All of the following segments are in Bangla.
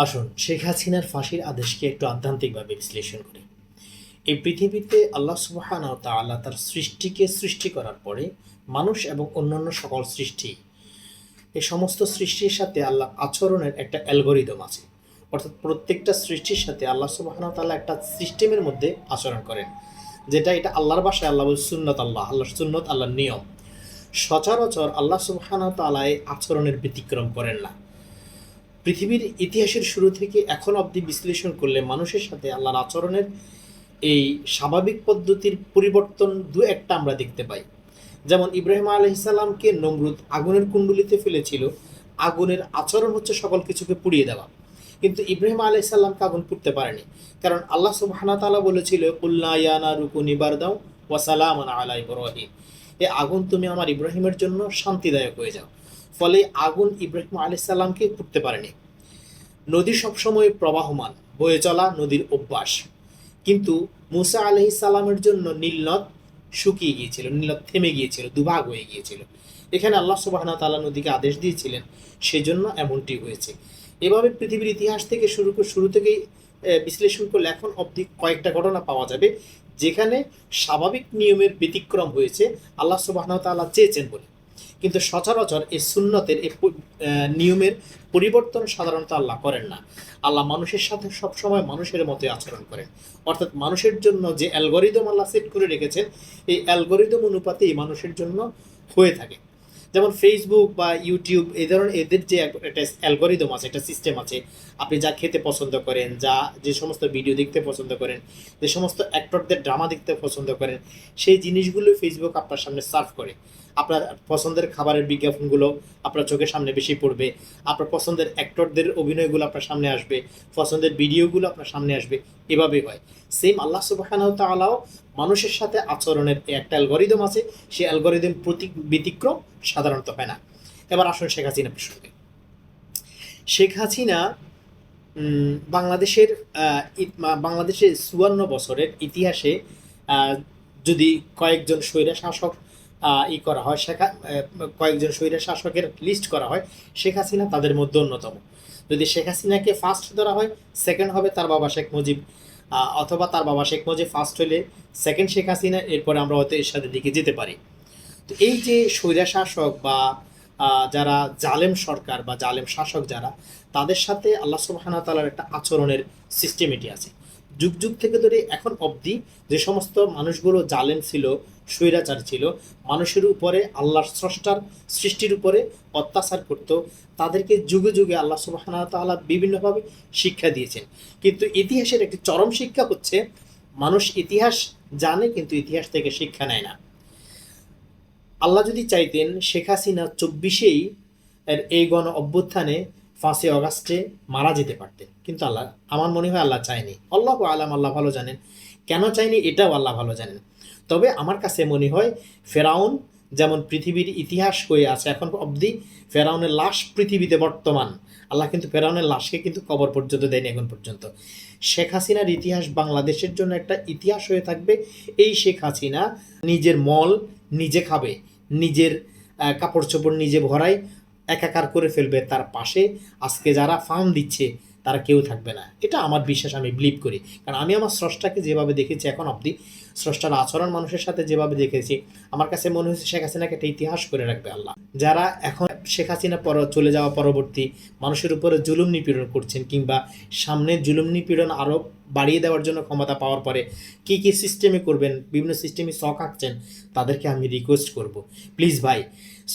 আসুন শেখ হাসিনার ফাঁসির আদেশকে একটু আধ্যাত্মিকভাবে বিশ্লেষণ করি। এই পৃথিবীতে আল্লাহ সুবহানাহু ওয়া তাআলা তার সৃষ্টিকে সৃষ্টি করার পরে মানুষ এবং অন্যান্য সকল সৃষ্টি, এই সমস্ত সৃষ্টির সাথে আল্লাহ আচরণের একটা অ্যালগরিদম আছে। অর্থাৎ প্রত্যেকটা সৃষ্টির সাথে আল্লাহ সুবহানাহু ওয়া তাআলা একটা সিস্টেমের মধ্যে আচরণ করেন, যেটা এটা আল্লাহর ভাষায় আল্লাহ বলে সুন্নত, আল্লাহর সুন্নত, আল্লাহর নিয়ম। সচরাচর আল্লাহ সুবহানাহু ওয়া তাআলা এই আচরণের ব্যতিক্রম করেন না। পৃথিবীর ইতিহাসের শুরু থেকে এখন অবধি বিশ্লেষণ করলে মানুষের সাথে আল্লাহর আচরণের এই স্বাভাবিক পদ্ধতির পরিবর্তন দু একটা আমরা দেখতে পাই। যেমন ইব্রাহিম আলাইহিসসালামকে নমরুদ আগুনের কুণ্ডলিতে ফেলেছিল, আগুনের আচরণ হচ্ছে সকল কিছুকে পুড়িয়ে দেওয়া, কিন্তু ইব্রাহিম আলাইহিসসালামকে আগুন পুড়তে পারেনি, কারণ আল্লাহ সুবহানাহু ওয়া তাআলা বলেছিল কুল্লা ইয়া নারু কুনি বারদাও ওয়া সালামান আলা ইব্রাহিম, এই আগুন তুমি আমার ইব্রাহিমের জন্য শান্তিদায়ক হয়ে যাও। ফলে আগুন ইব্রাহিম আলাইহিসসালামকে পুড়তে পারেনি। নদী সবসময় প্রবাহমান, বয়ে চলা নদীর অভ্যাস, কিন্তু মুসা আলাইহিস সালামের জন্য নীলনদ শুকিয়ে গিয়েছিল, নীলনদ থেমে গিয়েছিল, দুভাগ হয়ে গিয়েছিল। এখানে আল্লাহ সুবহানাহু ওয়া তাআলা নদীকে আদেশ দিয়েছিলেন, সেজন্য এমনটি হয়েছে। এভাবে পৃথিবীর ইতিহাস থেকে শুরু থেকেই বিশ্লেষণ করলে এখন অবধি কয়েকটা ঘটনা পাওয়া যাবে যেখানে স্বাভাবিক নিয়মের ব্যতিক্রম হয়েছে আল্লাহ সুবহানাহু ওয়া তাআলা চেয়েছেন বলে। কিন্তু সচরাচর এই সুন্নতের এই নিয়মের পরিবর্তন সাধারণত আল্লাহ করেন না। আল্লাহ মানুষের সাথে সবসময় মানুষের মতোই আচরণ করেন। অর্থাৎ মানুষের জন্য যে অ্যালগরিদম আল্লাহ সেট করে রেখেছেন, এই অ্যালগরিদম অনুপাতেই মানুষের জন্য হয়ে থাকে। যেমন ফেসবুক বা ইউটিউব, এই ধরনের এদের যে একটা অ্যালগরিদম আছে, একটা সিস্টেম আছে, আপনি যা খেতে পছন্দ করেন, যে সমস্ত ভিডিও দেখতে পছন্দ করেন, যে সমস্ত অ্যাক্টরদের ড্রামা দেখতে পছন্দ করেন, সেই জিনিসগুলো ফেসবুক আপনার সামনে সার্ভ করে। আপনার পছন্দের খাবারের বিজ্ঞাপনগুলো আপনার চোখের সামনে বেশি পড়বে, আপনার পছন্দের অ্যাক্টরদের অভিনয়গুলো আপনার সামনে আসবে, পছন্দের ভিডিওগুলো আপনার সামনে আসবে। এভাবেই হয়। সেম আল্লাহ সুবহানাহু ওয়া তাআলাও মানুষের সাথে আচরণের একটা অ্যালগরিদম আছে, সেই অ্যালগরিদম ব্যতিক্রম সাধারণত হয় না। এবার আসুন শেখ হাসিনা প্রসঙ্গে। শেখ হাসিনা বাংলাদেশের বাংলাদেশের ৫৪ বছরের ইতিহাসে যদি কয়েকজন স্বৈরা শাসক করা হয়, কয়েকজন স্বৈরা শাসকের লিস্ট করা হয়, শেখ হাসিনা তাদের মধ্যে অন্যতম। যদি শেখ হাসিনাকে ফার্স্ট ধরা হয়, সেকেন্ড হবে তার বাবা শেখ মুজিব, অথবা তার বাবা শেখ মুজিব ফার্স্ট হলে সেকেন্ড শেখ হাসিনা, এরপরে আমরা হয়তো এর সাথে দিকে যেতে পারি। তো এই যে স্বৈরা শাসক বা যারা জালেম সরকার বা জালেম শাসক যারা, তাদের সাথে আল্লাহ সুবহানাহু ওয়া তাআলার একটা আচরণের সিস্টেমেটি আছে। যুগ যুগ থেকে ধরে এখন অবধি যে সমস্ত মানুষগুলো জালেম ছিল, স্বৈরাচার ছিল, মানুষের উপরে আল্লাহর স্রষ্টার সৃষ্টির উপরে অত্যাচার করত, তাদেরকে যুগে যুগে আল্লাহ সুবহানাহু ওয়া তাআলা বিভিন্নভাবে শিক্ষা দিয়েছেন। কিন্তু ইতিহাসের একটি চরম শিক্ষা হচ্ছে মানুষ ইতিহাস জানে কিন্তু ইতিহাস থেকে শিক্ষা নেয় না। আল্লাহ যদি চাইতেন শেখ হাসিনা ২৪শেই এই গণ অভ্যুত্থানে ৫ই অগাস্টে মারা যেতে পারতেন, কিন্তু আল্লাহ, আমার মনে হয় আল্লাহ চায়নি। আল্লাহু আলাম, আল্লাহ ভালো জানেন কেন চায়নি, এটাও আল্লাহ ভালো জানেন। তবে আমার কাছে মনে হয় ফেরাউন যেমন পৃথিবীর ইতিহাস হয়ে আছে এখন অবধি, ফেরাউনের লাশ পৃথিবীতে বর্তমান, আল্লাহ কিন্তু ফেরাউনের লাশকে কিন্তু কবর পর্যন্ত দেয়নি এখন পর্যন্ত। শেখ হাসিনার ইতিহাস বাংলাদেশের জন্য একটা ইতিহাস হয়ে থাকবে। এই শেখ হাসিনা নিজের মল নিজে খাবে, নিজের কাপড় চোপড় নিজে ভরাই একাকার করে ফেলবে, তার পাশে আজকে যারা ফার্ম দিচ্ছে তারা কেউ থাকবে না। এটা আমার বিশ্বাস, আমি বিলিভ করি। কারণ আমি আমার স্রষ্টাকে যেভাবে দেখেছি এখন অবধি, স্রষ্টার আচরণ মানুষের সাথে যেভাবে দেখেছি, আমার কাছে মনে হয়েছে শেখ হাসিনাকে একটা ইতিহাস করে রাখবে আল্লাহ। যারা এখন শেখ হাসিনা চলে যাওয়া পরবর্তী মানুষের উপরে জুলুম নিপীড়ন করছেন, কিংবা সামনে জুলুম নিপীড়ন আরও বাড়িয়ে দেওয়ার জন্য ক্ষমতা পাওয়ার পরে কী কী সিস্টেমে করবেন, বিভিন্ন সিস্টেমে শখ আঁকছেন, তাদেরকে আমি রিকোয়েস্ট করব, প্লিজ ভাই,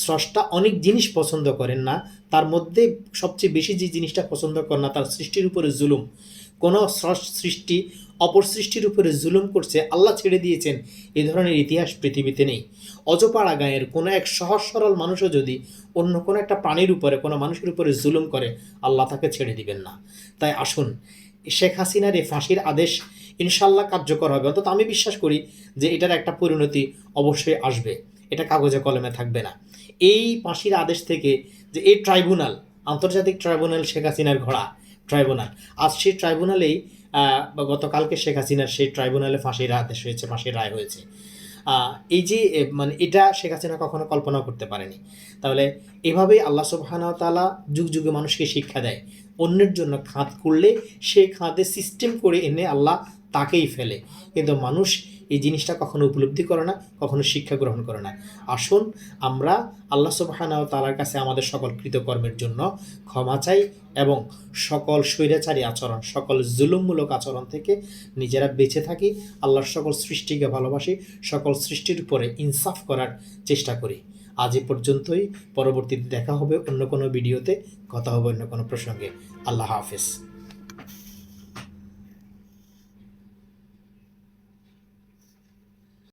স্রষ্টা অনেক জিনিস পছন্দ করেন না, তার মধ্যে সবচেয়ে বেশি যে জিনিসটা পছন্দ করেন না, তার সৃষ্টির উপরে জুলুম। কোনো সৃষ্টি অপর সৃষ্টির উপরে জুলুম করছে, আল্লাহ ছেড়ে দিয়েছেন, এই ধরনের ইতিহাস পৃথিবীতে নেই। অজপাড়া গাঁয়ের কোনো এক সহজ সরল মানুষও যদি অন্য কোনো একটা প্রাণীর উপরে, কোনো মানুষের উপরে জুলুম করে, আল্লাহ তাকে ছেড়ে দিবেন না। তাই আসুন, শেখ হাসিনার এই ফাঁসির আদেশ ইনশাল্লাহ কার্যকর হবে। অন্তত আমি বিশ্বাস করি যে এটার একটা পরিণতি অবশ্যই আসবে, এটা কাগজে কলমে থাকবে না। এই ফাঁসির আদেশ থেকে যে এই ট্রাইব্যুনাল, আন্তর্জাতিক ট্রাইব্যুনাল, শেখ হাসিনার ঘোড়া ট্রাইব্যুনাল, আজ সেই ট্রাইব্যুনালেই গতকালকে শেখ হাসিনার সেই ট্রাইব্যুনালে ফাঁসির আদেশ হয়েছে, ফাঁসির রায় হয়েছে। এই যে মানে এটা শেখ হাসিনা কখনো কল্পনাও করতে পারেনি। তাহলে এভাবেই আল্লাহ সুবহানাহু ওয়া তাআলা যুগ যুগে মানুষকে শিক্ষা দেয় অন্যের জন্য খাত করলে সেই খাতে সিস্টেম করে এনে আল্লাহ তাকেই ফেলে, কিন্তু মানুষ এই জিনিসটা কখনো উপলব্ধি করে না, কখনো শিক্ষা গ্রহণ করে না। আসুন আমরা আল্লাহ সুবহানাহু ওয়া তাআলার কাছে আমাদের সকল কৃতকর্মের জন্য ক্ষমা চাই এবং সকল স্বৈরাচারী আচরণ, সকল জুলুমমূলক আচরণ থেকে নিজেরা বেঁচে থাকি, আল্লাহর সকল সৃষ্টিকে ভালোবাসি, সকল সৃষ্টির উপরে ইনসাফ করার চেষ্টা করি। আজ এ পর্যন্তই, পরবর্তীতে দেখা হবে অন্য কোনো ভিডিওতে, কথা হবে অন্য কোনো প্রসঙ্গে। আল্লাহ হাফেজ।